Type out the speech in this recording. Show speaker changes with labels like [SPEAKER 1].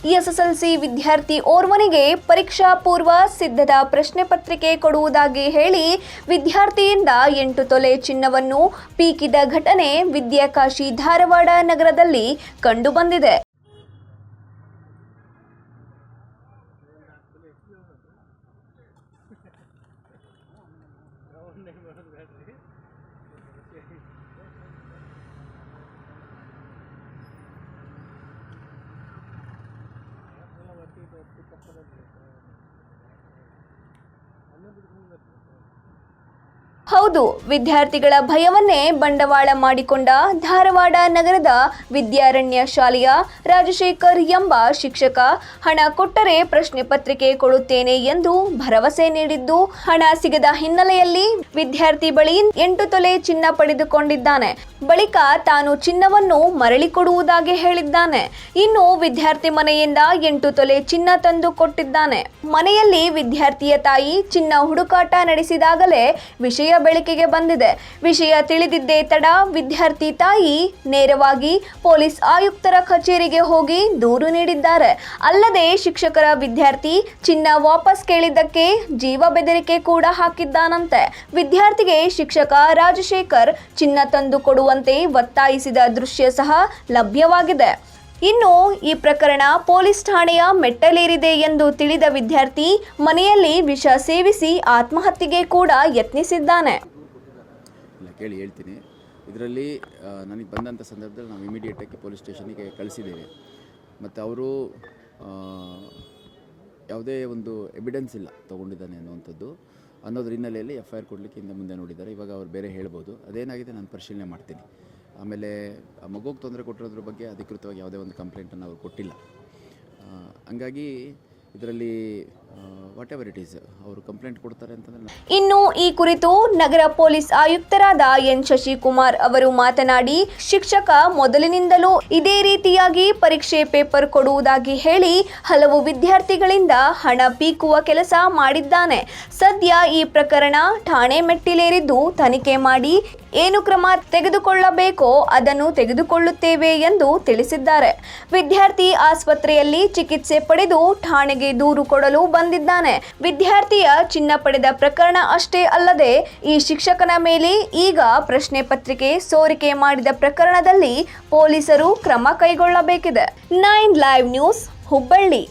[SPEAKER 1] SSLC ವಿದ್ಯಾರ್ಥಿ ಓರ್ವನಿಗೆ ಪರೀಕ್ಷಾ ಪೂರ್ವ ಸಿದ್ಧತಾ ಪ್ರಶ್ನೆ ಪತ್ರಿಕೆ ಕೊಡುವುದಾಗಿ ಹೇಳಿ ವಿದ್ಯಾರ್ಥಿಯಿಂದ 8 ತೊಲೆ ಚಿನ್ನವನ್ನು ಪೀಕಿದ ಘಟನೆ ವಿದ್ಯಾಕಾಶಿ ಧಾರವಾಡ ನಗರದಲ್ಲಿ ಕಂಡುಬಂದಿದೆ. ಹೌದು, ವಿದ್ಯಾರ್ಥಿಗಳ ಭಯವನ್ನೇ ಬಂಡವಾಳ ಮಾಡಿಕೊಂಡ ಧಾರವಾಡ ನಗರದ ವಿದ್ಯಾರಣ್ಯ ಶಾಲೆಯ ರಾಜಶೇಖರ್ ಎಂಬ ಶಿಕ್ಷಕ ಹಣ ಕೊಟ್ಟರೆ ಪ್ರಶ್ನೆ ಪತ್ರಿಕೆ ಕೊಡುತ್ತೇನೆ ಎಂದು ಭರವಸೆ ನೀಡಿದ್ದು, ಹಣ ಸಿಗದ ಹಿನ್ನೆಲೆಯಲ್ಲಿ ವಿದ್ಯಾರ್ಥಿ ಬಳಿ 8 ತೊಲೆ ಚಿನ್ನ ಪಡೆದುಕೊಂಡಿದ್ದಾನೆ. ಬಳಿಕ ತಾನು ಚಿನ್ನವನ್ನು ಮರಳಿ ಕೊಡುವುದಾಗಿ ಹೇಳಿದ್ದಾನೆ. ಇನ್ನು ವಿದ್ಯಾರ್ಥಿ ಮನೆಯಿಂದ 8 ತೊಲೆ ಚಿನ್ನ ತಂದು ಕೊಟ್ಟಿದ್ದಾನೆ. ಮನೆಯಲ್ಲಿ ವಿದ್ಯಾರ್ಥಿಯ ತಾಯಿ ಚಿನ್ನ ಹುಡುಕಾಟ ನಡೆಸಿದಾಗಲೇ ವಿಷಯ ಬೆಳಕಿಗೆ ಬಂದಿದೆ. ವಿಷಯ ತಿಳಿದಿದ್ದೇ ತಡ ವಿದ್ಯಾರ್ಥಿ ತಾಯಿ ನೇರವಾಗಿ ಪೊಲೀಸ್ ಆಯುಕ್ತರ ಕಚೇರಿಗೆ ಹೋಗಿ ದೂರು ನೀಡಿದ್ದಾರೆ. ಅಲ್ಲದೆ ಶಿಕ್ಷಕರ ವಿದ್ಯಾರ್ಥಿ ಚಿನ್ನ ವಾಪಸ್ ಕೇಳಿದ್ದಕ್ಕೆ ಜೀವ ಬೆದರಿಕೆ ಕೂಡ ಹಾಕಿದ್ದಾನಂತೆ. ವಿದ್ಯಾರ್ಥಿಗೆ ಶಿಕ್ಷಕ ರಾಜಶೇಖರ್ ಚಿನ್ನ ತಂದು ಕೊಡುವಂತೆ ಒತ್ತಾಯಿಸಿದ ದೃಶ್ಯ ಸಹ ಲಭ್ಯವಾಗಿದೆ. ಇನ್ನು ಈ ಪ್ರಕರಣ ಪೊಲೀಸ್ ಠಾಣೆಯ ಮೆಟ್ಟಲೇರಿದೆ ಎಂದು ತಿಳಿದ ವಿದ್ಯಾರ್ಥಿ ಮನೆಯಲ್ಲಿ ವಿಷ ಸೇವಿಸಿ ಆತ್ಮಹತ್ಯೆಗೆ ಕೂಡ ಯತ್ನಿಸಿದ್ದಾನೆ.
[SPEAKER 2] ಕೇಳಿ ಹೇಳ್ತೀನಿ. ಇದರಲ್ಲಿ ನನಗೆ ಬಂದಂಥ ಸಂದರ್ಭದಲ್ಲಿ ನಾವು ಇಮಿಡಿಯೇಟಾಗಿ ಪೊಲೀಸ್ ಸ್ಟೇಷನಿಗೆ ಕಳಿಸಿದ್ದೇವೆ. ಮತ್ತು ಅವರು ಯಾವುದೇ ಒಂದು ಎವಿಡೆನ್ಸ್ ಇಲ್ಲ ತೊಗೊಂಡಿದ್ದಾನೆ ಅನ್ನೋದ್ರ ಹಿನ್ನೆಲೆಯಲ್ಲಿ FIR ಕೊಡಲಿಕ್ಕೆ ಹಿಂದೆ ಮುಂದೆ ನೋಡಿದ್ದಾರೆ. ಇವಾಗ ಅವ್ರು ಬೇರೆ ಹೇಳ್ಬೋದು. ಅದೇನಾಗಿದೆ ನಾನು ಪರಿಶೀಲನೆ ಮಾಡ್ತೀನಿ. ಆಮೇಲೆ ಮಗುಗೆ ತೊಂದರೆ ಕೊಟ್ಟಿರೋದ್ರ ಬಗ್ಗೆ ಅಧಿಕೃತವಾಗಿ ಯಾವುದೇ ಒಂದು ಕಂಪ್ಲೇಂಟನ್ನು ಅವರು ಕೊಟ್ಟಿಲ್ಲ. ಹಂಗಾಗಿ ಇದರಲ್ಲಿ ವಾಟ್ ಎವರ್ ಇಟ್ ಈಸ್ ಅವರು ಕಂಪ್ಲೇಂಟ್ ಕೊಡ್ತಾರೆ ಅಂತಂದರೆ.
[SPEAKER 1] ಇನ್ನು ಈ ಕುರಿತು ನಗರ ಪೊಲೀಸ್ ಆಯುಕ್ತರಾದ ಎನ್ ಶಶಿಕುಮಾರ್ ಅವರು ಮಾತನಾಡಿ, ಶಿಕ್ಷಕ ಮೊದಲಿನಿಂದಲೂ ಇದೇ ರೀತಿಯಾಗಿ ಪರೀಕ್ಷೆ ಪೇಪರ್ ಕೊಡುವುದಾಗಿ ಹೇಳಿ ಹಲವು ವಿದ್ಯಾರ್ಥಿಗಳಿಂದ ಹಣ ಪೀಕುವ ಕೆಲಸ ಮಾಡಿದ್ದಾನೆ. ಸದ್ಯ ಈ ಪ್ರಕರಣ ಠಾಣೆ ಮೆಟ್ಟಿಲೇರಿದ್ದು ತನಿಖೆ ಮಾಡಿ ಏನು ಕ್ರಮ ತೆಗೆದುಕೊಳ್ಳಬೇಕೋ ಅದನ್ನು ತೆಗೆದುಕೊಳ್ಳುತ್ತೇವೆ ಎಂದು ತಿಳಿಸಿದ್ದಾರೆ. ವಿದ್ಯಾರ್ಥಿ ಆಸ್ಪತ್ರೆಯಲ್ಲಿ ಚಿಕಿತ್ಸೆ ಪಡೆದು ಠಾಣೆಗೆ ದೂರು ಕೊಡಲು ಬಂದಿದ್ದಾನೆ. ವಿದ್ಯಾರ್ಥಿಯ ಚಿನ್ನ ಪಡೆದ ಪ್ರಕರಣ ಅಷ್ಟೇ ಅಲ್ಲದೆ ಈ ಶಿಕ್ಷಕನ ಮೇಲೆ ಈಗ ಪ್ರಶ್ನೆ ಪತ್ರಿಕೆ ಸೋರಿಕೆ ಮಾಡಿದ ಪ್ರಕರಣದಲ್ಲಿ ಪೊಲೀಸರು ಕ್ರಮ ಕೈಗೊಳ್ಳಬೇಕಿದೆ. 9 ಲೈವ್ ನ್ಯೂಸ್, ಹುಬ್ಬಳ್ಳಿ.